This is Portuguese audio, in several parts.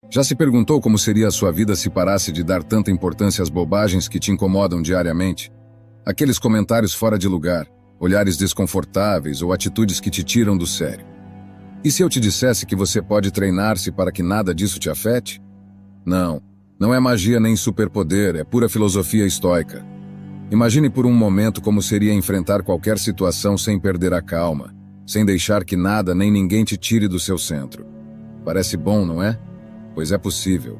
Já se perguntou como seria a sua vida se parasse de dar tanta importância às bobagens que te incomodam diariamente? Aqueles comentários fora de lugar, olhares desconfortáveis ou atitudes que te tiram do sério. E se eu te dissesse que você pode treinar-se para que nada disso te afete? Não, não é magia nem superpoder, é pura filosofia estoica. Imagine por um momento como seria enfrentar qualquer situação sem perder a calma, sem deixar que nada nem ninguém te tire do seu centro. Parece bom, não é? Pois é possível.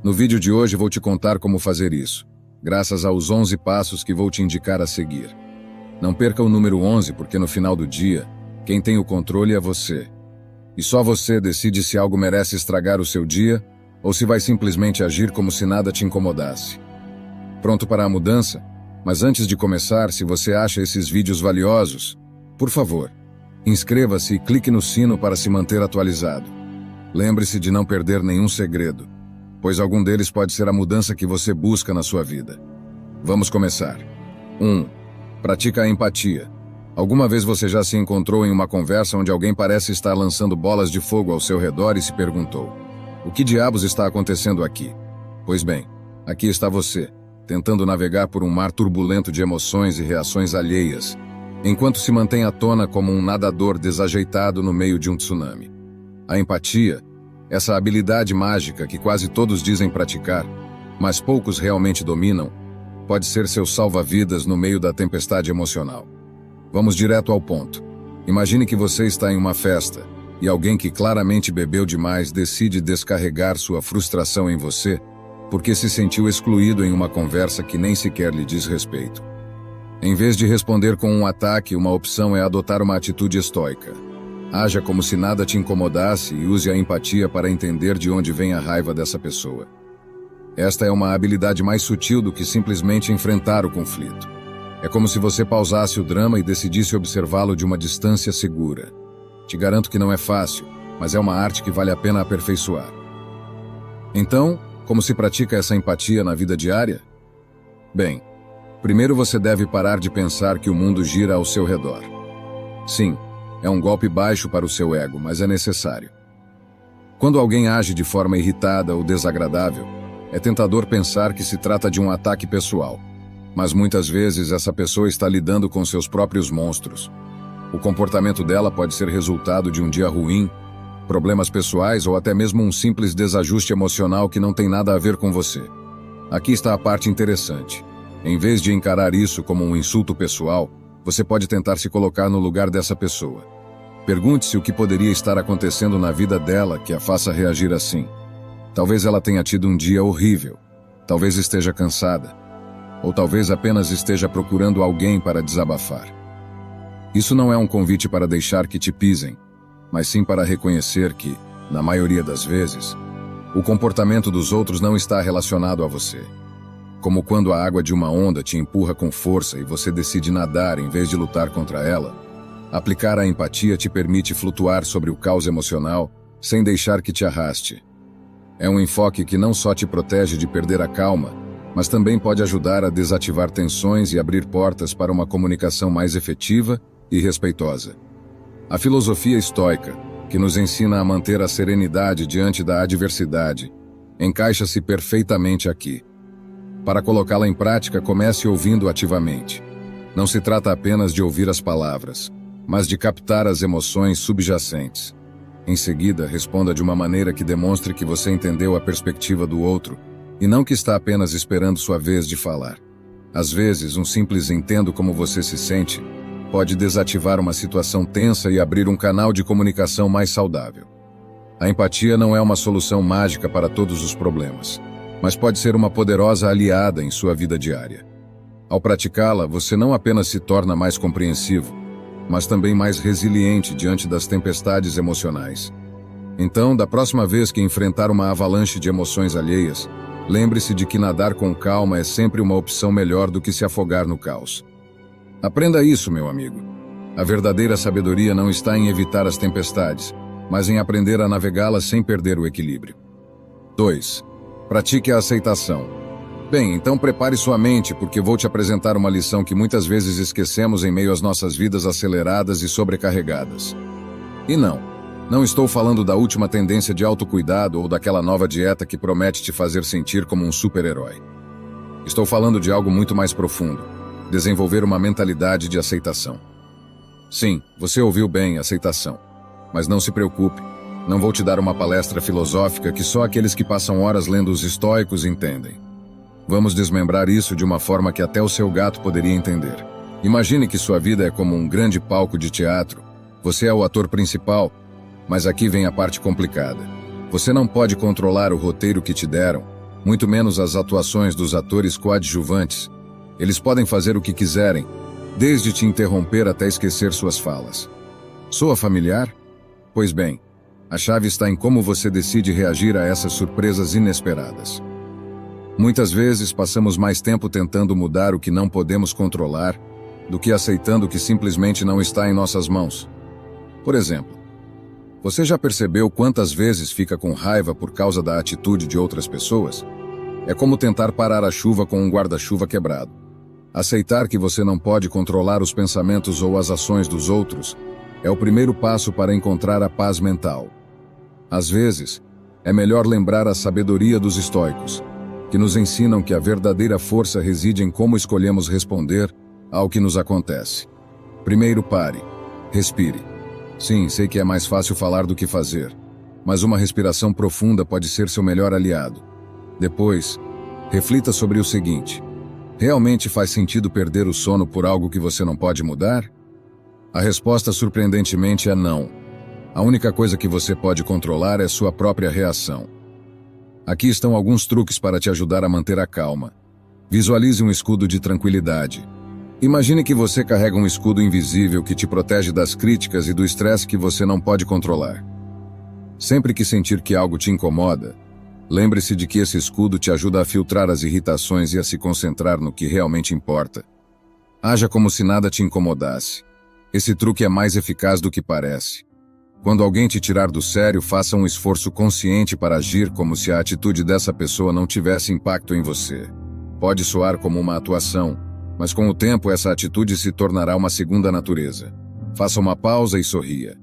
No vídeo de hoje vou te contar como fazer isso, graças aos 11 passos que vou te indicar a seguir. Não perca o número 11 porque no final do dia, quem tem o controle é você. E só você decide se algo merece estragar o seu dia ou se vai simplesmente agir como se nada te incomodasse. Pronto para a mudança? Mas antes de começar, se você acha esses vídeos valiosos, por favor, inscreva-se e clique no sino para se manter atualizado. Lembre-se de não perder nenhum segredo, pois algum deles pode ser a mudança que você busca na sua vida. Vamos começar. 1. Pratica a empatia. Alguma vez você já se encontrou em uma conversa onde alguém parece estar lançando bolas de fogo ao seu redor e se perguntou: o que diabos está acontecendo aqui? Pois bem, aqui está você, tentando navegar por um mar turbulento de emoções e reações alheias, enquanto se mantém à tona como um nadador desajeitado no meio de um tsunami. A empatia, essa habilidade mágica que quase todos dizem praticar, mas poucos realmente dominam, pode ser seu salva-vidas no meio da tempestade emocional. Vamos direto ao ponto. Imagine que você está em uma festa e alguém que claramente bebeu demais decide descarregar sua frustração em você porque se sentiu excluído em uma conversa que nem sequer lhe diz respeito. Em vez de responder com um ataque, uma opção é adotar uma atitude estoica. Haja como se nada te incomodasse e use a empatia para entender de onde vem a raiva dessa pessoa. Esta é uma habilidade mais sutil do que simplesmente enfrentar o conflito. É como se você pausasse o drama e decidisse observá-lo de uma distância segura. Te garanto que não é fácil, mas é uma arte que vale a pena aperfeiçoar. Então, como se pratica essa empatia na vida diária? Bem, primeiro você deve parar de pensar que o mundo gira ao seu redor. Sim, é um golpe baixo para o seu ego, mas é necessário. Quando alguém age de forma irritada ou desagradável, é tentador pensar que se trata de um ataque pessoal. Mas muitas vezes essa pessoa está lidando com seus próprios monstros. O comportamento dela pode ser resultado de um dia ruim, problemas pessoais ou até mesmo um simples desajuste emocional que não tem nada a ver com você. Aqui está a parte interessante. Em vez de encarar isso como um insulto pessoal, você pode tentar se colocar no lugar dessa pessoa. Pergunte-se o que poderia estar acontecendo na vida dela que a faça reagir assim. Talvez ela tenha tido um dia horrível. Talvez esteja cansada. Ou talvez apenas esteja procurando alguém para desabafar. Isso não é um convite para deixar que te pisem, mas sim para reconhecer que, na maioria das vezes, o comportamento dos outros não está relacionado a você. Como quando a água de uma onda te empurra com força e você decide nadar em vez de lutar contra ela, aplicar a empatia te permite flutuar sobre o caos emocional sem deixar que te arraste. É um enfoque que não só te protege de perder a calma, mas também pode ajudar a desativar tensões e abrir portas para uma comunicação mais efetiva e respeitosa. A filosofia estoica, que nos ensina a manter a serenidade diante da adversidade, encaixa-se perfeitamente aqui. Para colocá-la em prática, comece ouvindo ativamente. Não se trata apenas de ouvir as palavras, mas de captar as emoções subjacentes. Em seguida, responda de uma maneira que demonstre que você entendeu a perspectiva do outro e não que está apenas esperando sua vez de falar. Às vezes, um simples "entendo como você se sente" pode desativar uma situação tensa e abrir um canal de comunicação mais saudável. A empatia não é uma solução mágica para todos os problemas, mas pode ser uma poderosa aliada em sua vida diária. Ao praticá-la, você não apenas se torna mais compreensivo, mas também mais resiliente diante das tempestades emocionais. Então, da próxima vez que enfrentar uma avalanche de emoções alheias, lembre-se de que nadar com calma é sempre uma opção melhor do que se afogar no caos. Aprenda isso, meu amigo. A verdadeira sabedoria não está em evitar as tempestades, mas em aprender a navegá-las sem perder o equilíbrio. 2. Pratique a aceitação. Bem, então prepare sua mente, porque vou te apresentar uma lição que muitas vezes esquecemos em meio às nossas vidas aceleradas e sobrecarregadas. E não, Não estou falando da última tendência de autocuidado ou daquela nova dieta que promete te fazer sentir como um super-herói. Estou falando de algo muito mais profundo: desenvolver uma mentalidade de aceitação. Sim, você ouviu bem, aceitação. Mas não se preocupe, não vou te dar uma palestra filosófica que só aqueles que passam horas lendo os estoicos entendem. Vamos desmembrar isso de uma forma que até o seu gato poderia entender. Imagine que sua vida é como um grande palco de teatro. Você é o ator principal, mas aqui vem a parte complicada. Você não pode controlar o roteiro que te deram, muito menos as atuações dos atores coadjuvantes. Eles podem fazer o que quiserem, desde te interromper até esquecer suas falas. Soa familiar? Pois bem, a chave está em como você decide reagir a essas surpresas inesperadas. Muitas vezes passamos mais tempo tentando mudar o que não podemos controlar do que aceitando o que simplesmente não está em nossas mãos. Por exemplo, você já percebeu quantas vezes fica com raiva por causa da atitude de outras pessoas? É como tentar parar a chuva com um guarda-chuva quebrado. Aceitar que você não pode controlar os pensamentos ou as ações dos outros é o primeiro passo para encontrar a paz mental. Às vezes, é melhor lembrar a sabedoria dos estoicos, que nos ensinam que a verdadeira força reside em como escolhemos responder ao que nos acontece. Primeiro pare. Respire. Sim, sei que é mais fácil falar do que fazer, mas uma respiração profunda pode ser seu melhor aliado. Depois, reflita sobre o seguinte: realmente faz sentido perder o sono por algo que você não pode mudar? A resposta, surpreendentemente, é não. A única coisa que você pode controlar é sua própria reação. Aqui estão alguns truques para te ajudar a manter a calma. Visualize um escudo de tranquilidade. Imagine que você carrega um escudo invisível que te protege das críticas e do estresse que você não pode controlar. Sempre que sentir que algo te incomoda, lembre-se de que esse escudo te ajuda a filtrar as irritações e a se concentrar no que realmente importa. Haja como se nada te incomodasse. Esse truque é mais eficaz do que parece. Quando alguém te tirar do sério, faça um esforço consciente para agir como se a atitude dessa pessoa não tivesse impacto em você. Pode soar como uma atuação, mas com o tempo essa atitude se tornará uma segunda natureza. Faça uma pausa e sorria.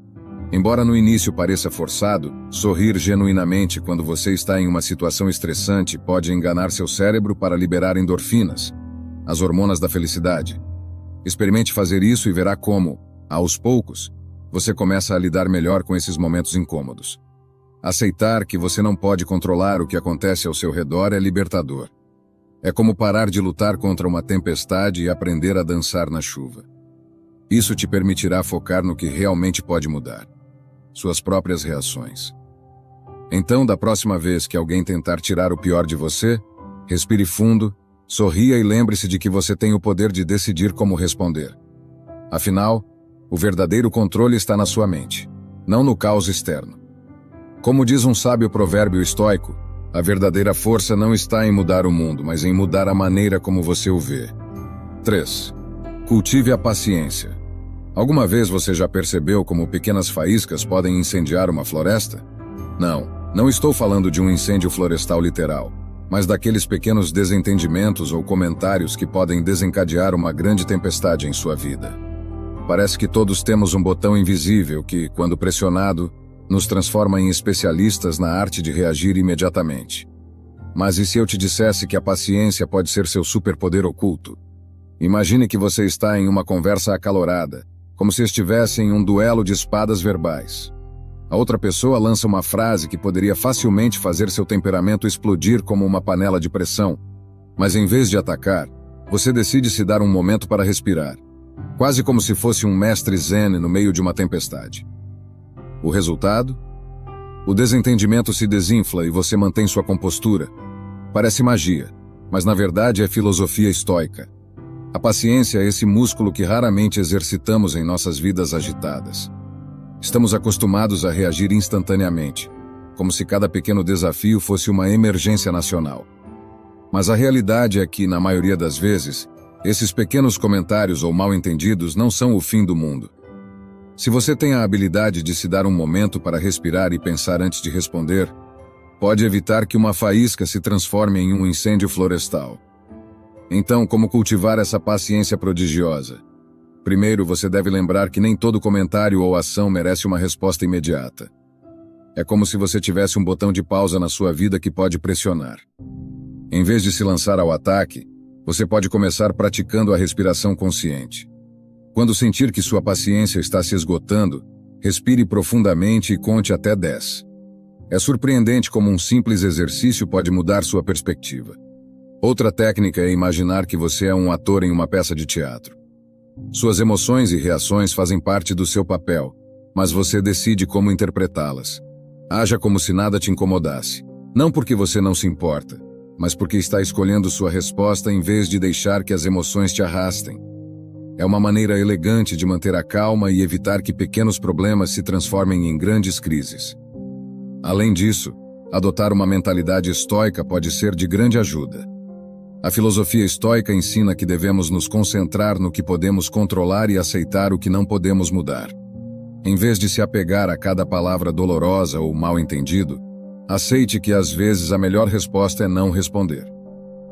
Embora no início pareça forçado, sorrir genuinamente quando você está em uma situação estressante pode enganar seu cérebro para liberar endorfinas, as hormonas da felicidade. Experimente fazer isso e verá como, aos poucos, você começa a lidar melhor com esses momentos incômodos. Aceitar que você não pode controlar o que acontece ao seu redor é libertador. É como parar de lutar contra uma tempestade e aprender a dançar na chuva. Isso te permitirá focar no que realmente pode mudar: suas próprias reações. Então, da próxima vez que alguém tentar tirar o pior de você, respire fundo, sorria e lembre-se de que você tem o poder de decidir como responder. Afinal, o verdadeiro controle está na sua mente, não no caos externo. Como diz um sábio provérbio estoico, a verdadeira força não está em mudar o mundo, mas em mudar a maneira como você o vê. 3. Cultive a paciência. Alguma vez você já percebeu como pequenas faíscas podem incendiar uma floresta? Não estou falando de um incêndio florestal literal, mas daqueles pequenos desentendimentos ou comentários que podem desencadear uma grande tempestade em sua vida. Parece que todos temos um botão invisível que, quando pressionado, nos transforma em especialistas na arte de reagir imediatamente. Mas e se eu te dissesse que a paciência pode ser seu superpoder oculto? Imagine que você está em uma conversa acalorada, como se estivesse em um duelo de espadas verbais. A outra pessoa lança uma frase que poderia facilmente fazer seu temperamento explodir como uma panela de pressão, mas em vez de atacar, você decide se dar um momento para respirar, quase como se fosse um mestre zen no meio de uma tempestade. O resultado? O desentendimento se desinfla e você mantém sua compostura. Parece magia, mas na verdade é filosofia estoica. A paciência é esse músculo que raramente exercitamos em nossas vidas agitadas. Estamos acostumados a reagir instantaneamente, como se cada pequeno desafio fosse uma emergência nacional. Mas a realidade é que, na maioria das vezes, esses pequenos comentários ou mal-entendidos não são o fim do mundo. Se você tem a habilidade de se dar um momento para respirar e pensar antes de responder, pode evitar que uma faísca se transforme em um incêndio florestal. Então, como cultivar essa paciência prodigiosa? Primeiro, você deve lembrar que nem todo comentário ou ação merece uma resposta imediata. É como se você tivesse um botão de pausa na sua vida que pode pressionar. Em vez de se lançar ao ataque, você pode começar praticando a respiração consciente. Quando sentir que sua paciência está se esgotando, respire profundamente e conte até 10. É surpreendente como um simples exercício pode mudar sua perspectiva. Outra técnica é imaginar que você é um ator em uma peça de teatro. Suas emoções e reações fazem parte do seu papel, mas você decide como interpretá-las. Haja como se nada te incomodasse. Não porque você não se importa, mas porque está escolhendo sua resposta em vez de deixar que as emoções te arrastem. É uma maneira elegante de manter a calma e evitar que pequenos problemas se transformem em grandes crises. Além disso, adotar uma mentalidade estoica pode ser de grande ajuda. A filosofia estoica ensina que devemos nos concentrar no que podemos controlar e aceitar o que não podemos mudar. Em vez de se apegar a cada palavra dolorosa ou mal entendido, aceite que às vezes a melhor resposta é não responder.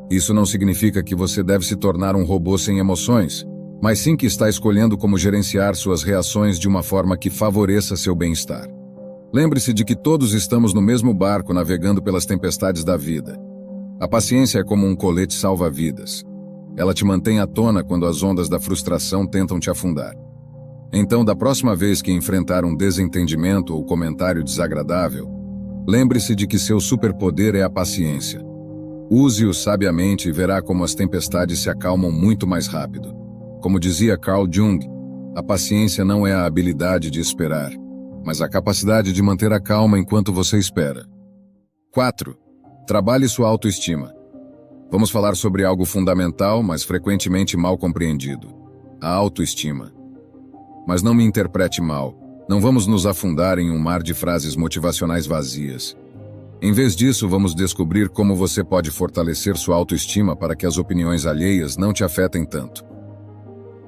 Isso não significa que você deve se tornar um robô sem emoções, mas sim que está escolhendo como gerenciar suas reações de uma forma que favoreça seu bem-estar. Lembre-se de que todos estamos no mesmo barco navegando pelas tempestades da vida. A paciência é como um colete salva-vidas. Ela te mantém à tona quando as ondas da frustração tentam te afundar. Então, da próxima vez que enfrentar um desentendimento ou comentário desagradável, lembre-se de que seu superpoder é a paciência. Use-o sabiamente e verá como as tempestades se acalmam muito mais rápido. Como dizia Carl Jung, a paciência não é a habilidade de esperar, mas a capacidade de manter a calma enquanto você espera. 4. Trabalhe sua autoestima. Vamos falar sobre algo fundamental, mas frequentemente mal compreendido: a autoestima. Mas não me interprete mal, não vamos nos afundar em um mar de frases motivacionais vazias. Em vez disso, vamos descobrir como você pode fortalecer sua autoestima para que as opiniões alheias não te afetem tanto.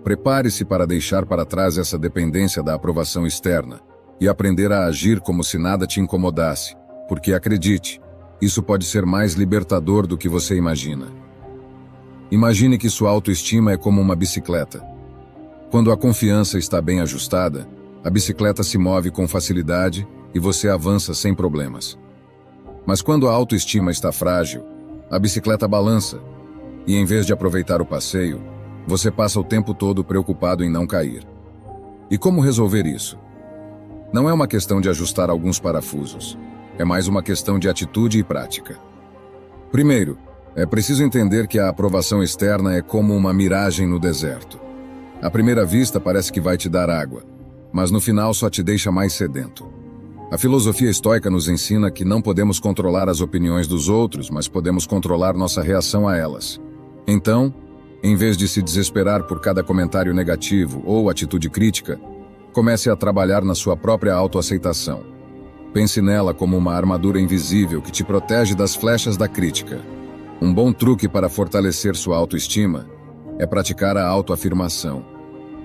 Prepare-se para deixar para trás essa dependência da aprovação externa e aprender a agir como se nada te incomodasse, porque acredite, isso pode ser mais libertador do que você imagina. Imagine que sua autoestima é como uma bicicleta. Quando a confiança está bem ajustada, a bicicleta se move com facilidade e você avança sem problemas. Mas quando a autoestima está frágil, a bicicleta balança, e em vez de aproveitar o passeio, você passa o tempo todo preocupado em não cair. E como resolver isso? Não é uma questão de ajustar alguns parafusos, é mais uma questão de atitude e prática. Primeiro, é preciso entender que a aprovação externa é como uma miragem no deserto. À primeira vista parece que vai te dar água, mas no final só te deixa mais sedento. A filosofia estoica nos ensina que não podemos controlar as opiniões dos outros, mas podemos controlar nossa reação a elas. Então, em vez de se desesperar por cada comentário negativo ou atitude crítica, comece a trabalhar na sua própria autoaceitação. Pense nela como uma armadura invisível que te protege das flechas da crítica. Um bom truque para fortalecer sua autoestima é praticar a autoafirmação.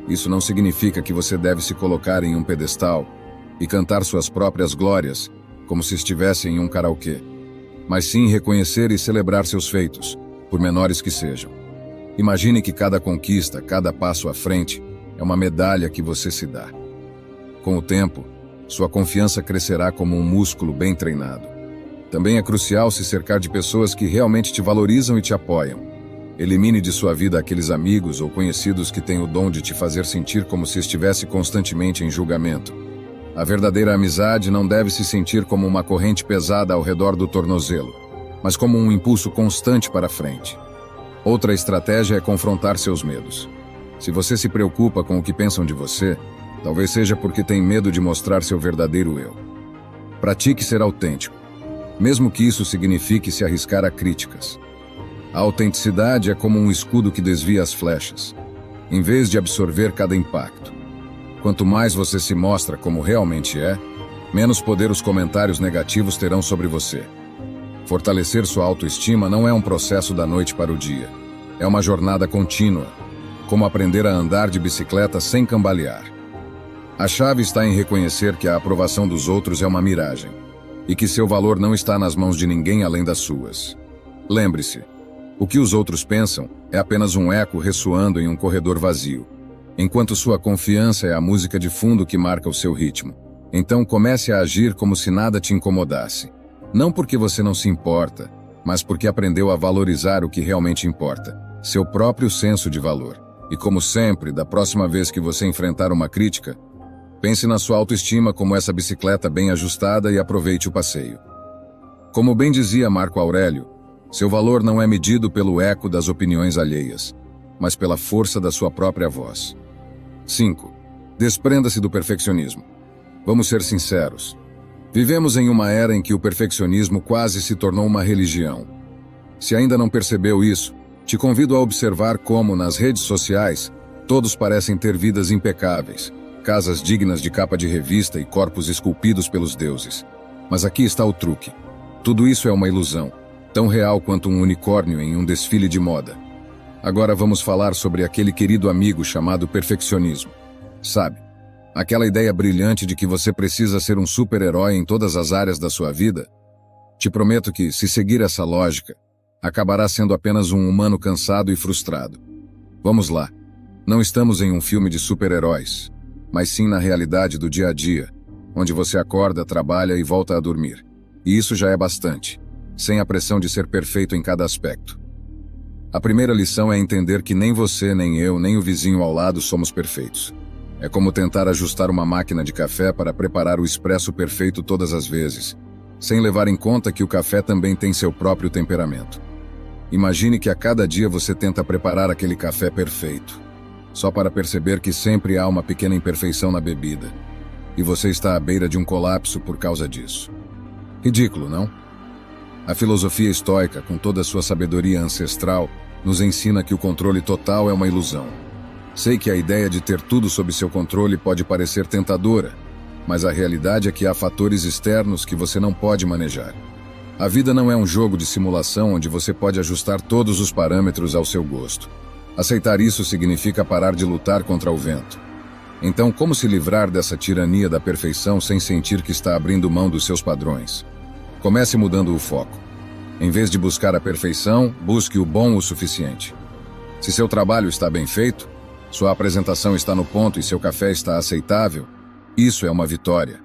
Isso não significa que você deve se colocar em um pedestal e cantar suas próprias glórias, como se estivesse em um karaokê, mas sim reconhecer e celebrar seus feitos, por menores que sejam. Imagine que cada conquista, cada passo à frente, é uma medalha que você se dá. Com o tempo, sua confiança crescerá como um músculo bem treinado. Também é crucial se cercar de pessoas que realmente te valorizam e te apoiam. Elimine de sua vida aqueles amigos ou conhecidos que têm o dom de te fazer sentir como se estivesse constantemente em julgamento. A verdadeira amizade não deve se sentir como uma corrente pesada ao redor do tornozelo, mas como um impulso constante para frente. Outra estratégia é confrontar seus medos. Se você se preocupa com o que pensam de você, talvez seja porque tem medo de mostrar seu verdadeiro eu. Pratique ser autêntico, mesmo que isso signifique se arriscar a críticas. A autenticidade é como um escudo que desvia as flechas, em vez de absorver cada impacto. Quanto mais você se mostra como realmente é, menos poder os comentários negativos terão sobre você. Fortalecer sua autoestima não é um processo da noite para o dia. É uma jornada contínua, como aprender a andar de bicicleta sem cambalear. A chave está em reconhecer que a aprovação dos outros é uma miragem, e que seu valor não está nas mãos de ninguém além das suas. Lembre-se, o que os outros pensam é apenas um eco ressoando em um corredor vazio. enquanto sua confiança é a música de fundo que marca o seu ritmo. Então comece a agir como se nada te incomodasse. Não porque você não se importa, mas porque aprendeu a valorizar o que realmente importa, seu próprio senso de valor. E como sempre, da próxima vez que você enfrentar uma crítica, pense na sua autoestima como essa bicicleta bem ajustada e aproveite o passeio. Como bem dizia Marco Aurélio, seu valor não é medido pelo eco das opiniões alheias, mas pela força da sua própria voz. 5. Desprenda-se do perfeccionismo. Vamos ser sinceros. Vivemos em uma era em que o perfeccionismo quase se tornou uma religião. Se ainda não percebeu isso, te convido a observar como, nas redes sociais, todos parecem ter vidas impecáveis, casas dignas de capa de revista e corpos esculpidos pelos deuses. Mas aqui está o truque. Tudo isso é uma ilusão, tão real quanto um unicórnio em um desfile de moda. Agora vamos falar sobre aquele querido amigo chamado perfeccionismo. Sabe, aquela ideia brilhante de que você precisa ser um super-herói em todas as áreas da sua vida? Te prometo que, se seguir essa lógica, acabará sendo apenas um humano cansado e frustrado. Vamos lá. Não estamos em um filme de super-heróis, mas sim na realidade do dia a dia, onde você acorda, trabalha e volta a dormir. E isso já é bastante, sem a pressão de ser perfeito em cada aspecto. A primeira lição é entender que nem você, nem eu, nem o vizinho ao lado somos perfeitos. É como tentar ajustar uma máquina de café para preparar o expresso perfeito todas as vezes, sem levar em conta que o café também tem seu próprio temperamento. Imagine que a cada dia você tenta preparar aquele café perfeito, só para perceber que sempre há uma pequena imperfeição na bebida, e você está à beira de um colapso por causa disso. Ridículo, não? A filosofia estoica, com toda a sua sabedoria ancestral, nos ensina que o controle total é uma ilusão. Sei que a ideia de ter tudo sob seu controle pode parecer tentadora, mas a realidade é que há fatores externos que você não pode manejar. A vida não é um jogo de simulação onde você pode ajustar todos os parâmetros ao seu gosto. Aceitar isso significa parar de lutar contra o vento. Então, como se livrar dessa tirania da perfeição sem sentir que está abrindo mão dos seus padrões? Comece mudando o foco. Em vez de buscar a perfeição, busque o bom o suficiente. Se seu trabalho está bem feito, sua apresentação está no ponto e seu café está aceitável, isso é uma vitória.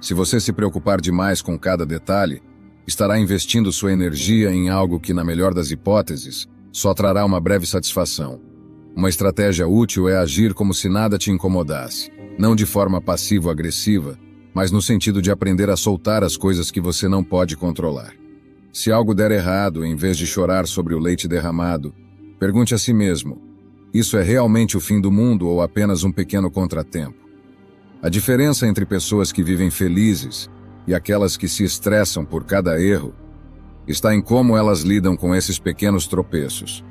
Se você se preocupar demais com cada detalhe, estará investindo sua energia em algo que, na melhor das hipóteses, só trará uma breve satisfação. Uma estratégia útil é agir como se nada te incomodasse, não de forma passivo-agressiva, mas no sentido de aprender a soltar as coisas que você não pode controlar. Se algo der errado, em vez de chorar sobre o leite derramado, pergunte a si mesmo: isso é realmente o fim do mundo ou apenas um pequeno contratempo? A diferença entre pessoas que vivem felizes e aquelas que se estressam por cada erro está em como elas lidam com esses pequenos tropeços.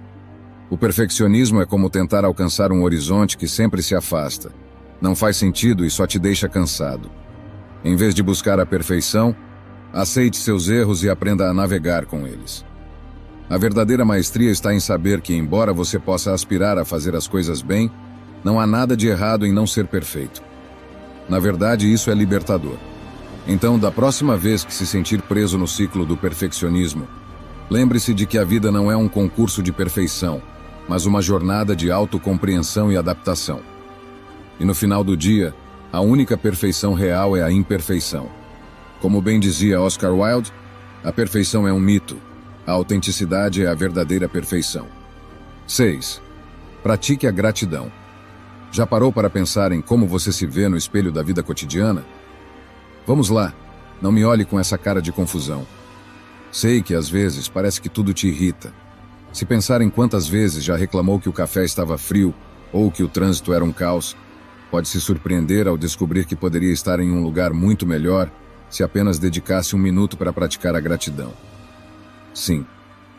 O perfeccionismo é como tentar alcançar um horizonte que sempre se afasta. Não faz sentido e só te deixa cansado. Em vez de buscar a perfeição, aceite seus erros e aprenda a navegar com eles. A verdadeira maestria está em saber que, embora você possa aspirar a fazer as coisas bem, não há nada de errado em não ser perfeito. Na verdade, isso é libertador. Então, da próxima vez que se sentir preso no ciclo do perfeccionismo, lembre-se de que a vida não é um concurso de perfeição, mas uma jornada de autocompreensão e adaptação. E no final do dia, a única perfeição real é a imperfeição. Como bem dizia Oscar Wilde, a perfeição é um mito, a autenticidade é a verdadeira perfeição. 6. Pratique a gratidão. Já parou para pensar em como você se vê no espelho da vida cotidiana? Vamos lá, não me olhe com essa cara de confusão. Sei que às vezes parece que tudo te irrita. Se pensar em quantas vezes já reclamou que o café estava frio ou que o trânsito era um caos, pode se surpreender ao descobrir que poderia estar em um lugar muito melhor se apenas dedicasse um minuto para praticar a gratidão. Sim,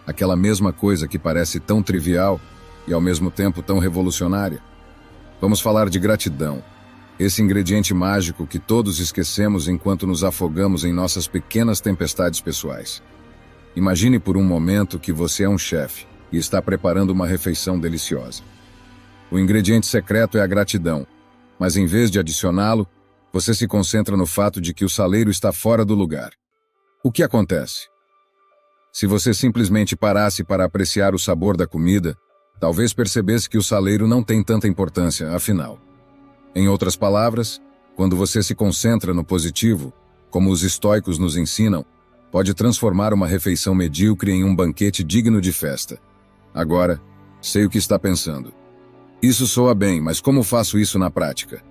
aquela mesma coisa que parece tão trivial e ao mesmo tempo tão revolucionária. Vamos falar de gratidão, esse ingrediente mágico que todos esquecemos enquanto nos afogamos em nossas pequenas tempestades pessoais. Imagine por um momento que você é um chefe e está preparando uma refeição deliciosa. O ingrediente secreto é a gratidão, mas em vez de adicioná-lo, você se concentra no fato de que o saleiro está fora do lugar. O que acontece? Se você simplesmente parasse para apreciar o sabor da comida, talvez percebesse que o saleiro não tem tanta importância, afinal. Em outras palavras, quando você se concentra no positivo, como os estoicos nos ensinam, pode transformar uma refeição medíocre em um banquete digno de festa. Agora, sei o que está pensando. Isso soa bem, mas como faço isso na prática?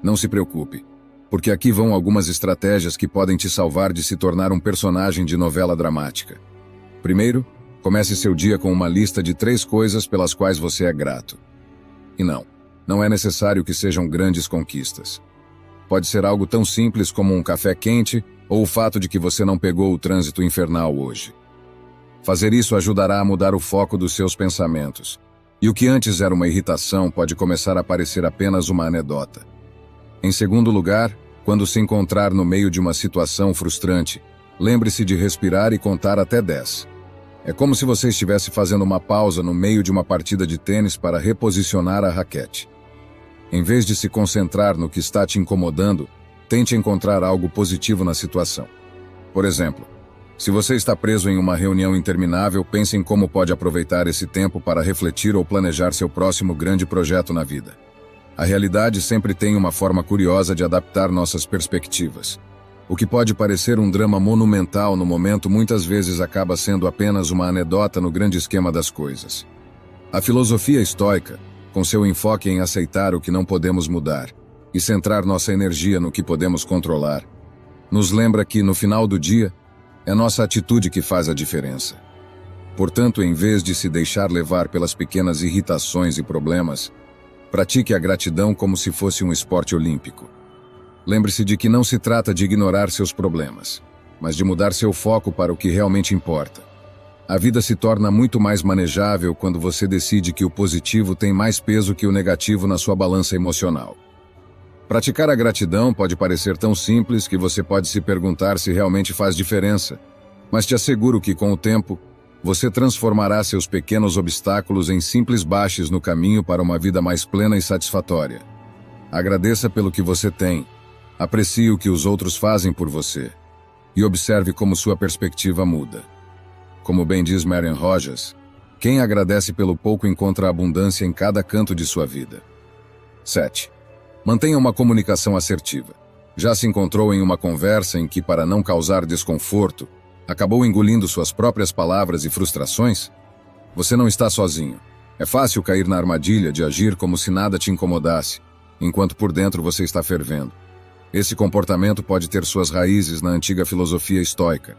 Não se preocupe, porque aqui vão algumas estratégias que podem te salvar de se tornar um personagem de novela dramática. Primeiro, comece seu dia com uma lista de 3 coisas pelas quais você é grato. E não é necessário que sejam grandes conquistas. Pode ser algo tão simples como um café quente ou o fato de que você não pegou o trânsito infernal hoje. Fazer isso ajudará a mudar o foco dos seus pensamentos. E o que antes era uma irritação pode começar a parecer apenas uma anedota. Em segundo lugar, quando se encontrar no meio de uma situação frustrante, lembre-se de respirar e contar até 10. É como se você estivesse fazendo uma pausa no meio de uma partida de tênis para reposicionar a raquete. Em vez de se concentrar no que está te incomodando, tente encontrar algo positivo na situação. Por exemplo, se você está preso em uma reunião interminável, pense em como pode aproveitar esse tempo para refletir ou planejar seu próximo grande projeto na vida. A realidade sempre tem uma forma curiosa de adaptar nossas perspectivas. O que pode parecer um drama monumental no momento muitas vezes acaba sendo apenas uma anedota no grande esquema das coisas. A filosofia estoica, com seu enfoque em aceitar o que não podemos mudar e centrar nossa energia no que podemos controlar, nos lembra que, no final do dia, é nossa atitude que faz a diferença. Portanto, em vez de se deixar levar pelas pequenas irritações e problemas, pratique a gratidão como se fosse um esporte olímpico. Lembre-se de que não se trata de ignorar seus problemas, mas de mudar seu foco para o que realmente importa. A vida se torna muito mais manejável quando você decide que o positivo tem mais peso que o negativo na sua balança emocional. Praticar a gratidão pode parecer tão simples que você pode se perguntar se realmente faz diferença, mas te asseguro que, com o tempo, você transformará seus pequenos obstáculos em simples baches no caminho para uma vida mais plena e satisfatória. Agradeça pelo que você tem, aprecie o que os outros fazem por você e observe como sua perspectiva muda. Como bem diz Marian Rogers, quem agradece pelo pouco encontra abundância em cada canto de sua vida. 7. Mantenha uma comunicação assertiva. Já se encontrou em uma conversa em que, para não causar desconforto, acabou engolindo suas próprias palavras e frustrações? Você não está sozinho. É fácil cair na armadilha de agir como se nada te incomodasse, enquanto por dentro você está fervendo. Esse comportamento pode ter suas raízes na antiga filosofia estoica,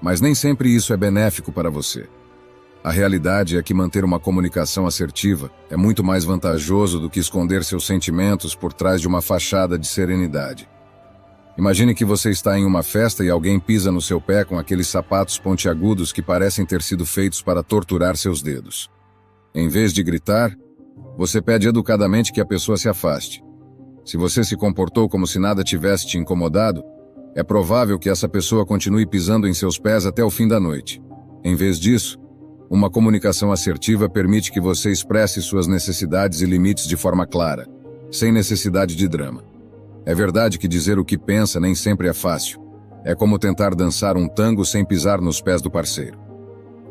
mas nem sempre isso é benéfico para você. A realidade é que manter uma comunicação assertiva é muito mais vantajoso do que esconder seus sentimentos por trás de uma fachada de serenidade. Imagine que você está em uma festa e alguém pisa no seu pé com aqueles sapatos pontiagudos que parecem ter sido feitos para torturar seus dedos. Em vez de gritar, você pede educadamente que a pessoa se afaste. Se você se comportou como se nada tivesse te incomodado, é provável que essa pessoa continue pisando em seus pés até o fim da noite. Em vez disso, uma comunicação assertiva permite que você expresse suas necessidades e limites de forma clara, sem necessidade de drama. É verdade que dizer o que pensa nem sempre é fácil. É como tentar dançar um tango sem pisar nos pés do parceiro.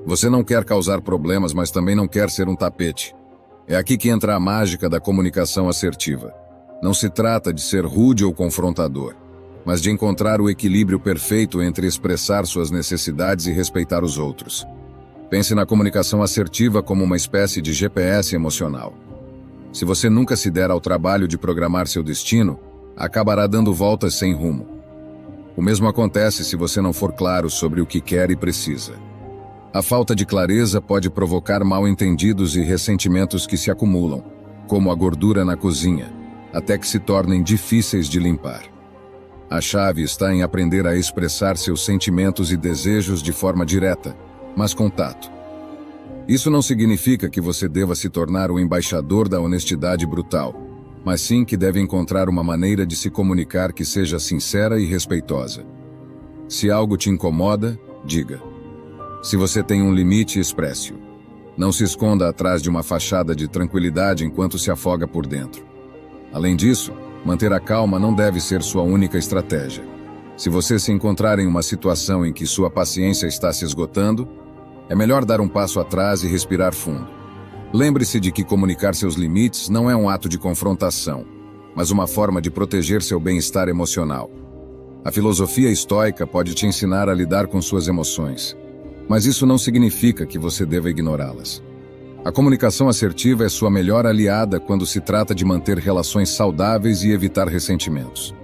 Você não quer causar problemas, mas também não quer ser um tapete. É aqui que entra a mágica da comunicação assertiva. Não se trata de ser rude ou confrontador, mas de encontrar o equilíbrio perfeito entre expressar suas necessidades e respeitar os outros. Pense na comunicação assertiva como uma espécie de GPS emocional. Se você nunca se der ao trabalho de programar seu destino, acabará dando voltas sem rumo. O mesmo acontece se você não for claro sobre o que quer e precisa. A falta de clareza pode provocar mal-entendidos e ressentimentos que se acumulam, como a gordura na cozinha, até que se tornem difíceis de limpar. A chave está em aprender a expressar seus sentimentos e desejos de forma direta, mas com tato. Isso não significa que você deva se tornar o embaixador da honestidade brutal, mas sim que deve encontrar uma maneira de se comunicar que seja sincera e respeitosa. Se algo te incomoda, diga. Se você tem um limite, expresse-o. Não se esconda atrás de uma fachada de tranquilidade enquanto se afoga por dentro. Além disso, manter a calma não deve ser sua única estratégia. Se você se encontrar em uma situação em que sua paciência está se esgotando, é melhor dar um passo atrás e respirar fundo. Lembre-se de que comunicar seus limites não é um ato de confrontação, mas uma forma de proteger seu bem-estar emocional. A filosofia estoica pode te ensinar a lidar com suas emoções, mas isso não significa que você deva ignorá-las. A comunicação assertiva é sua melhor aliada quando se trata de manter relações saudáveis e evitar ressentimentos.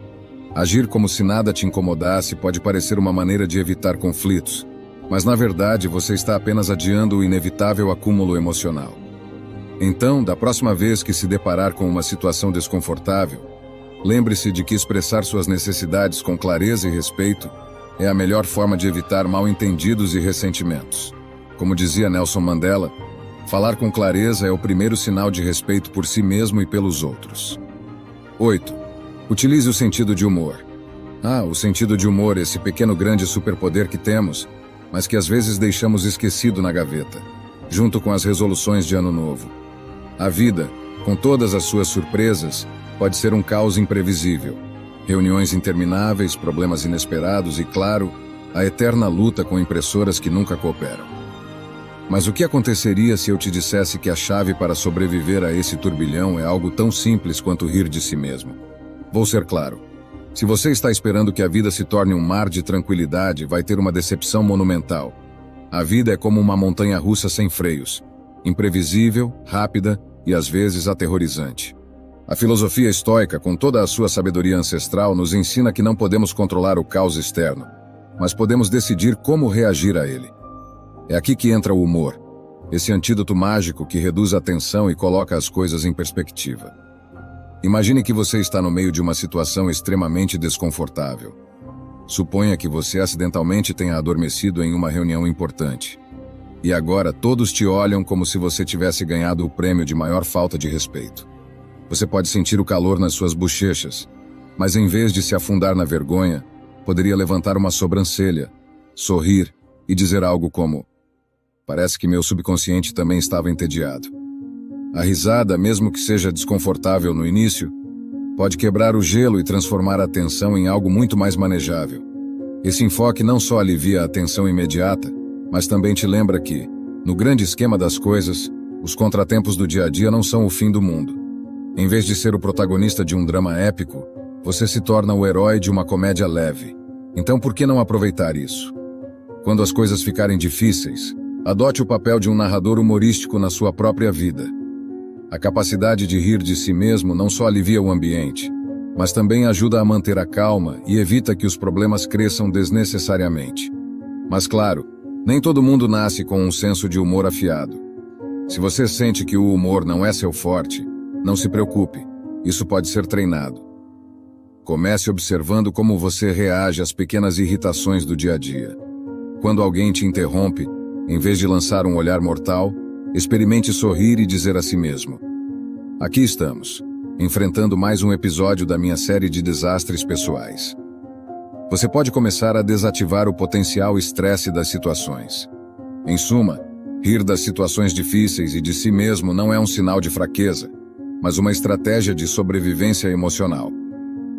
Agir como se nada te incomodasse pode parecer uma maneira de evitar conflitos, mas na verdade você está apenas adiando o inevitável acúmulo emocional. Então, da próxima vez que se deparar com uma situação desconfortável, lembre-se de que expressar suas necessidades com clareza e respeito é a melhor forma de evitar mal-entendidos e ressentimentos. Como dizia Nelson Mandela, falar com clareza é o primeiro sinal de respeito por si mesmo e pelos outros. 8. Utilize o sentido de humor. O sentido de humor, esse pequeno grande superpoder que temos, mas que às vezes deixamos esquecido na gaveta, junto com as resoluções de Ano Novo. A vida, com todas as suas surpresas, pode ser um caos imprevisível. Reuniões intermináveis, problemas inesperados e, claro, a eterna luta com impressoras que nunca cooperam. Mas o que aconteceria se eu te dissesse que a chave para sobreviver a esse turbilhão é algo tão simples quanto rir de si mesmo? Vou ser claro. Se você está esperando que a vida se torne um mar de tranquilidade, vai ter uma decepção monumental. A vida é como uma montanha-russa sem freios, imprevisível, rápida e às vezes aterrorizante. A filosofia estoica, com toda a sua sabedoria ancestral, nos ensina que não podemos controlar o caos externo, mas podemos decidir como reagir a ele. É aqui que entra o humor, esse antídoto mágico que reduz a tensão e coloca as coisas em perspectiva. Imagine que você está no meio de uma situação extremamente desconfortável. Suponha que você acidentalmente tenha adormecido em uma reunião importante. E agora todos te olham como se você tivesse ganhado o prêmio de maior falta de respeito. Você pode sentir o calor nas suas bochechas, mas em vez de se afundar na vergonha, poderia levantar uma sobrancelha, sorrir e dizer algo como: "Parece que meu subconsciente também estava entediado." A risada, mesmo que seja desconfortável no início, pode quebrar o gelo e transformar a tensão em algo muito mais manejável. Esse enfoque não só alivia a tensão imediata, mas também te lembra que, no grande esquema das coisas, os contratempos do dia a dia não são o fim do mundo. Em vez de ser o protagonista de um drama épico, você se torna o herói de uma comédia leve. Então por que não aproveitar isso? Quando as coisas ficarem difíceis, adote o papel de um narrador humorístico na sua própria vida. A capacidade de rir de si mesmo não só alivia o ambiente, mas também ajuda a manter a calma e evita que os problemas cresçam desnecessariamente. Mas claro, nem todo mundo nasce com um senso de humor afiado. Se você sente que o humor não é seu forte, não se preocupe, isso pode ser treinado. Comece observando como você reage às pequenas irritações do dia a dia. Quando alguém te interrompe, em vez de lançar um olhar mortal, experimente sorrir e dizer a si mesmo: "Aqui estamos, enfrentando mais um episódio da minha série de desastres pessoais." Você pode começar a desativar o potencial estresse das situações. Em suma, rir das situações difíceis e de si mesmo não é um sinal de fraqueza, mas uma estratégia de sobrevivência emocional.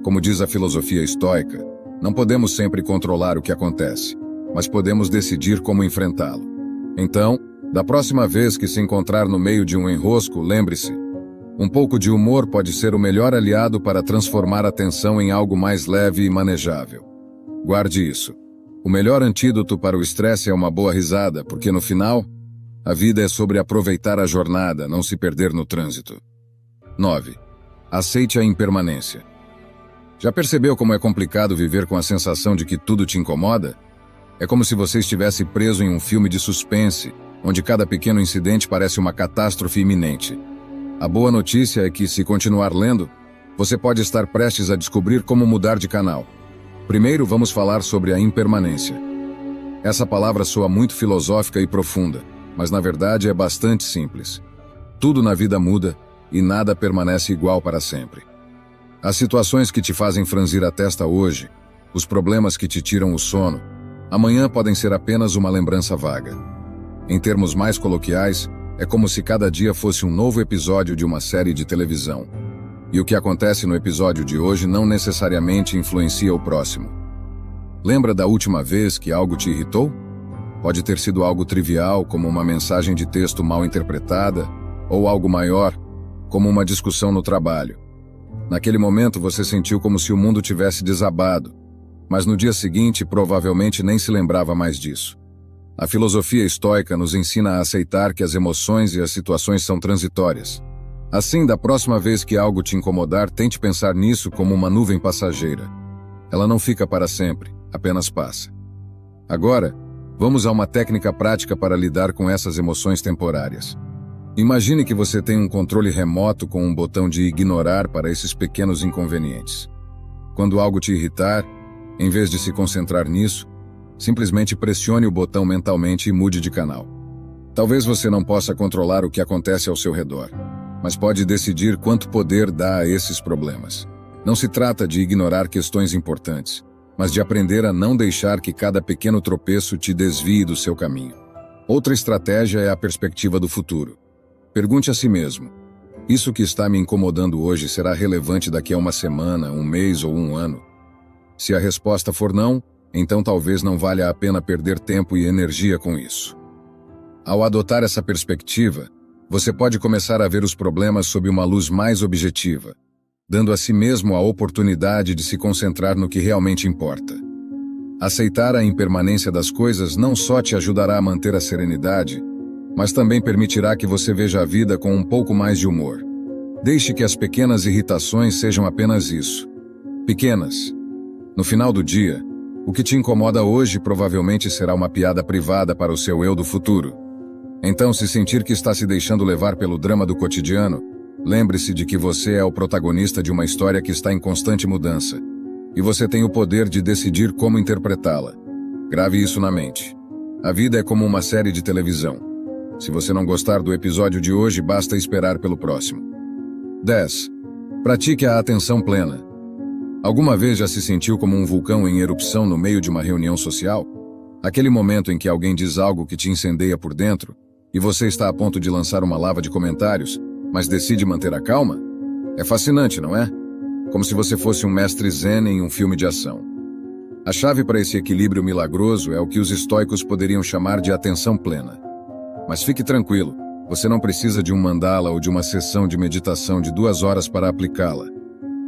Como diz a filosofia estoica, não podemos sempre controlar o que acontece, mas podemos decidir como enfrentá-lo. Então, da próxima vez que se encontrar no meio de um enrosco, lembre-se: um pouco de humor pode ser o melhor aliado para transformar a tensão em algo mais leve e manejável. Guarde isso. O melhor antídoto para o estresse é uma boa risada, porque no final, a vida é sobre aproveitar a jornada, não se perder no trânsito. 9. Aceite a impermanência. Já percebeu como é complicado viver com a sensação de que tudo te incomoda? É como se você estivesse preso em um filme de suspense, onde cada pequeno incidente parece uma catástrofe iminente. A boa notícia é que, se continuar lendo, você pode estar prestes a descobrir como mudar de canal. Primeiro, vamos falar sobre a impermanência. Essa palavra soa muito filosófica e profunda, mas na verdade é bastante simples. Tudo na vida muda e nada permanece igual para sempre. As situações que te fazem franzir a testa hoje, os problemas que te tiram o sono, amanhã podem ser apenas uma lembrança vaga. Em termos mais coloquiais, é como se cada dia fosse um novo episódio de uma série de televisão. E o que acontece no episódio de hoje não necessariamente influencia o próximo. Lembra da última vez que algo te irritou? Pode ter sido algo trivial, como uma mensagem de texto mal interpretada, ou algo maior, como uma discussão no trabalho. Naquele momento você sentiu como se o mundo tivesse desabado, mas no dia seguinte provavelmente nem se lembrava mais disso. A filosofia estoica nos ensina a aceitar que as emoções e as situações são transitórias. Assim, da próxima vez que algo te incomodar, tente pensar nisso como uma nuvem passageira. Ela não fica para sempre, apenas passa. Agora, vamos a uma técnica prática para lidar com essas emoções temporárias. Imagine que você tem um controle remoto com um botão de ignorar para esses pequenos inconvenientes. Quando algo te irritar, em vez de se concentrar nisso, simplesmente pressione o botão mentalmente e mude de canal. Talvez você não possa controlar o que acontece ao seu redor, mas pode decidir quanto poder dá a esses problemas. Não se trata de ignorar questões importantes, mas de aprender a não deixar que cada pequeno tropeço te desvie do seu caminho. Outra estratégia é a perspectiva do futuro. Pergunte a si mesmo: isso que está me incomodando hoje será relevante daqui a uma semana, um mês ou um ano? Se a resposta for não, então talvez não valha a pena perder tempo e energia com isso. Ao adotar essa perspectiva, você pode começar a ver os problemas sob uma luz mais objetiva, dando a si mesmo a oportunidade de se concentrar no que realmente importa. Aceitar a impermanência das coisas não só te ajudará a manter a serenidade, mas também permitirá que você veja a vida com um pouco mais de humor. Deixe que as pequenas irritações sejam apenas isso. Pequenas. No final do dia, o que te incomoda hoje provavelmente será uma piada privada para o seu eu do futuro. Então, se sentir que está se deixando levar pelo drama do cotidiano, lembre-se de que você é o protagonista de uma história que está em constante mudança, e você tem o poder de decidir como interpretá-la. Grave isso na mente. A vida é como uma série de televisão. Se você não gostar do episódio de hoje, basta esperar pelo próximo. 10. Pratique a atenção plena. Alguma vez já se sentiu como um vulcão em erupção no meio de uma reunião social? Aquele momento em que alguém diz algo que te incendeia por dentro, e você está a ponto de lançar uma lava de comentários, mas decide manter a calma? É fascinante, não é? Como se você fosse um mestre zen em um filme de ação. A chave para esse equilíbrio milagroso é o que os estoicos poderiam chamar de atenção plena. Mas fique tranquilo, você não precisa de um mandala ou de uma sessão de meditação de 2 horas para aplicá-la.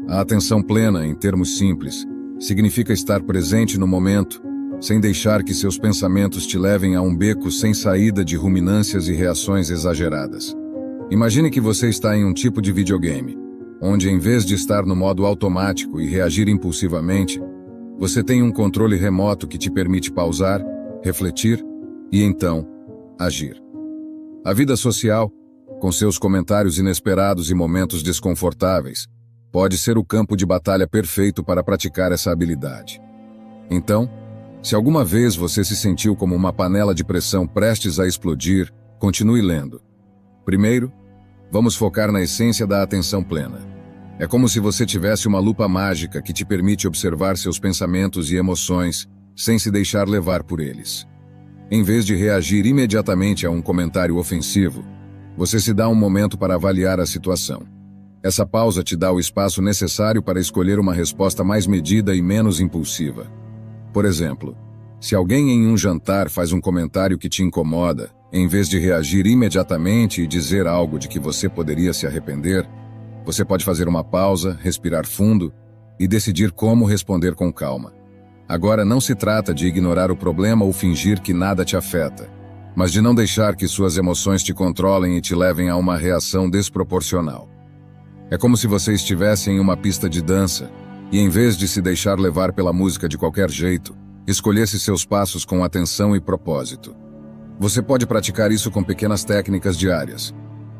A atenção plena, em termos simples, significa estar presente no momento, sem deixar que seus pensamentos te levem a um beco sem saída de ruminâncias e reações exageradas. Imagine que você está em um tipo de videogame, onde em vez de estar no modo automático e reagir impulsivamente, você tem um controle remoto que te permite pausar, refletir e então agir. A vida social, com seus comentários inesperados e momentos desconfortáveis, pode ser o campo de batalha perfeito para praticar essa habilidade. Então, se alguma vez você se sentiu como uma panela de pressão prestes a explodir, continue lendo. Primeiro, vamos focar na essência da atenção plena. É como se você tivesse uma lupa mágica que te permite observar seus pensamentos e emoções sem se deixar levar por eles. Em vez de reagir imediatamente a um comentário ofensivo, você se dá um momento para avaliar a situação. Essa pausa te dá o espaço necessário para escolher uma resposta mais medida e menos impulsiva. Por exemplo, se alguém em um jantar faz um comentário que te incomoda, em vez de reagir imediatamente e dizer algo de que você poderia se arrepender, você pode fazer uma pausa, respirar fundo e decidir como responder com calma. Agora não se trata de ignorar o problema ou fingir que nada te afeta, mas de não deixar que suas emoções te controlem e te levem a uma reação desproporcional. É como se você estivesse em uma pista de dança e, em vez de se deixar levar pela música de qualquer jeito, escolhesse seus passos com atenção e propósito. Você pode praticar isso com pequenas técnicas diárias.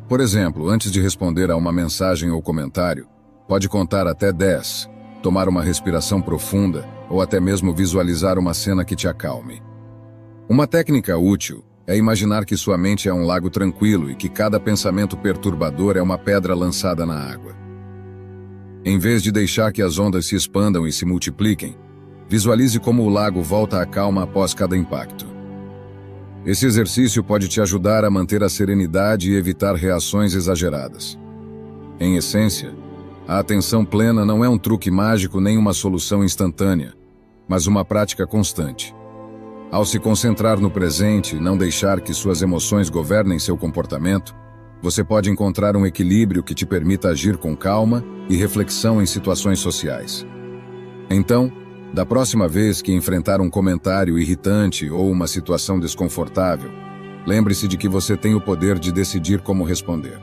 Por exemplo, antes de responder a uma mensagem ou comentário, pode contar até 10, tomar uma respiração profunda ou até mesmo visualizar uma cena que te acalme. Uma técnica útil é imaginar que sua mente é um lago tranquilo e que cada pensamento perturbador é uma pedra lançada na água. Em vez de deixar que as ondas se expandam e se multipliquem, visualize como o lago volta à calma após cada impacto. Esse exercício pode te ajudar a manter a serenidade e evitar reações exageradas. Em essência, a atenção plena não é um truque mágico nem uma solução instantânea, mas uma prática constante. Ao se concentrar no presente e não deixar que suas emoções governem seu comportamento, você pode encontrar um equilíbrio que te permita agir com calma e reflexão em situações sociais. Então, da próxima vez que enfrentar um comentário irritante ou uma situação desconfortável, lembre-se de que você tem o poder de decidir como responder.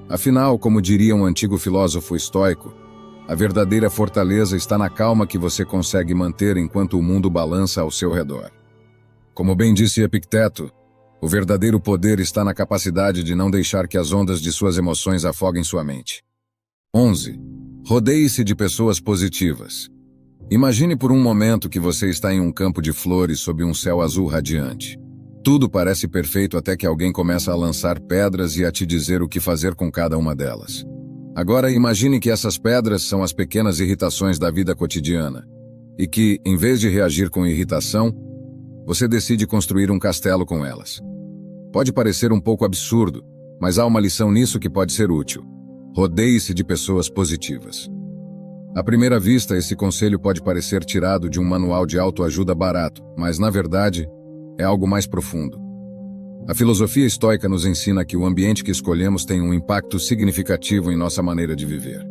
Afinal, como diria um antigo filósofo estoico, a verdadeira fortaleza está na calma que você consegue manter enquanto o mundo balança ao seu redor. Como bem disse Epicteto, o verdadeiro poder está na capacidade de não deixar que as ondas de suas emoções afoguem sua mente. 11. Rodeie-se de pessoas positivas. Imagine por um momento que você está em um campo de flores sob um céu azul radiante. Tudo parece perfeito até que alguém começa a lançar pedras e a te dizer o que fazer com cada uma delas. Agora imagine que essas pedras são as pequenas irritações da vida cotidiana e que, em vez de reagir com irritação, você decide construir um castelo com elas. Pode parecer um pouco absurdo, mas há uma lição nisso que pode ser útil. Rodeie-se de pessoas positivas. À primeira vista, esse conselho pode parecer tirado de um manual de autoajuda barato, mas, na verdade, é algo mais profundo. A filosofia estoica nos ensina que o ambiente que escolhemos tem um impacto significativo em nossa maneira de viver.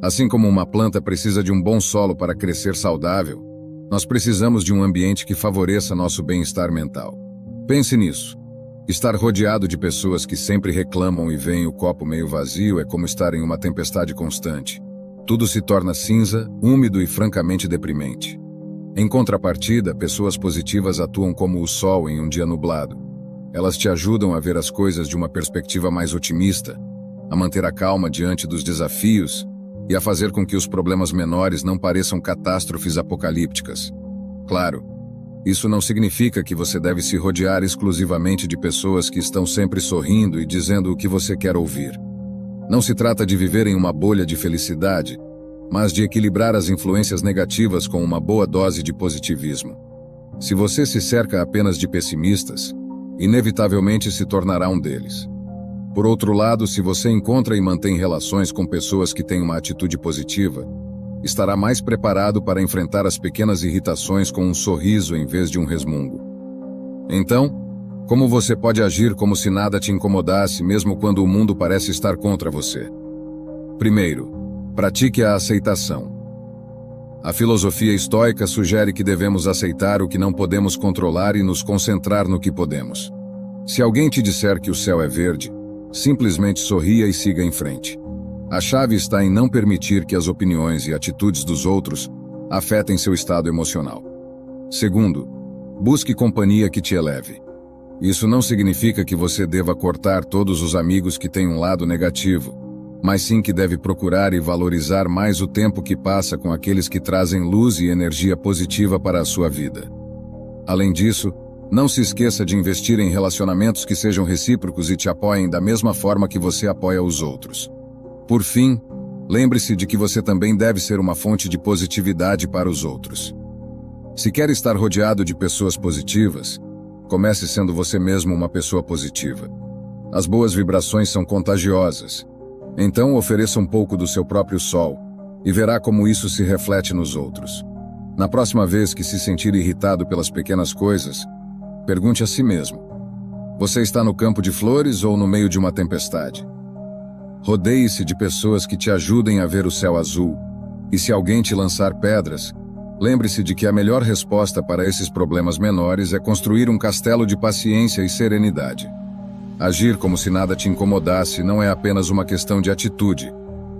Assim como uma planta precisa de um bom solo para crescer saudável, nós precisamos de um ambiente que favoreça nosso bem-estar mental. Pense nisso. Estar rodeado de pessoas que sempre reclamam e veem o copo meio vazio é como estar em uma tempestade constante. Tudo se torna cinza, úmido e francamente deprimente. Em contrapartida, pessoas positivas atuam como o sol em um dia nublado. Elas te ajudam a ver as coisas de uma perspectiva mais otimista, a manter a calma diante dos desafios e a fazer com que os problemas menores não pareçam catástrofes apocalípticas. Claro, isso não significa que você deve se rodear exclusivamente de pessoas que estão sempre sorrindo e dizendo o que você quer ouvir. Não se trata de viver em uma bolha de felicidade, mas de equilibrar as influências negativas com uma boa dose de positivismo. Se você se cerca apenas de pessimistas, inevitavelmente se tornará um deles. Por outro lado, se você encontra e mantém relações com pessoas que têm uma atitude positiva, estará mais preparado para enfrentar as pequenas irritações com um sorriso em vez de um resmungo. Então, como você pode agir como se nada te incomodasse mesmo quando o mundo parece estar contra você? Primeiro, pratique a aceitação. A filosofia estoica sugere que devemos aceitar o que não podemos controlar e nos concentrar no que podemos. Se alguém te disser que o céu é verde, simplesmente sorria e siga em frente. A chave está em não permitir que as opiniões e atitudes dos outros afetem seu estado emocional. Segundo, busque companhia que te eleve. Isso não significa que você deva cortar todos os amigos que têm um lado negativo, mas sim que deve procurar e valorizar mais o tempo que passa com aqueles que trazem luz e energia positiva para a sua vida. Além disso, não se esqueça de investir em relacionamentos que sejam recíprocos e te apoiem da mesma forma que você apoia os outros. Por fim, lembre-se de que você também deve ser uma fonte de positividade para os outros. Se quer estar rodeado de pessoas positivas, comece sendo você mesmo uma pessoa positiva. As boas vibrações são contagiosas. Então ofereça um pouco do seu próprio sol e verá como isso se reflete nos outros. Na próxima vez que se sentir irritado pelas pequenas coisas, pergunte a si mesmo: você está no campo de flores ou no meio de uma tempestade? Rodeie-se de pessoas que te ajudem a ver o céu azul, e se alguém te lançar pedras, lembre-se de que a melhor resposta para esses problemas menores é construir um castelo de paciência e serenidade. Agir como se nada te incomodasse não é apenas uma questão de atitude,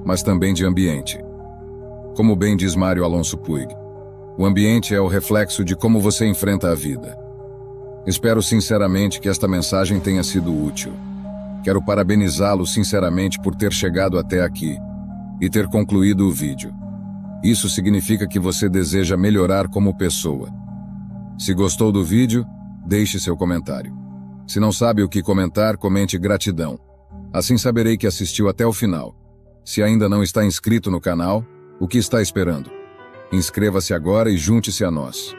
mas também de ambiente. Como bem diz Mário Alonso Puig, o ambiente é o reflexo de como você enfrenta a vida. Espero sinceramente que esta mensagem tenha sido útil. Quero parabenizá-lo sinceramente por ter chegado até aqui e ter concluído o vídeo. Isso significa que você deseja melhorar como pessoa. Se gostou do vídeo, deixe seu comentário. Se não sabe o que comentar, comente gratidão. Assim saberei que assistiu até o final. Se ainda não está inscrito no canal, o que está esperando? Inscreva-se agora e junte-se a nós.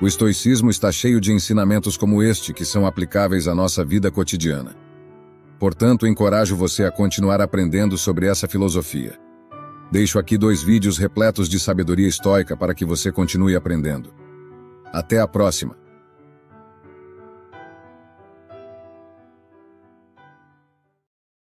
O estoicismo está cheio de ensinamentos como este que são aplicáveis à nossa vida cotidiana. Portanto, encorajo você a continuar aprendendo sobre essa filosofia. Deixo aqui 2 vídeos repletos de sabedoria estoica para que você continue aprendendo. Até a próxima!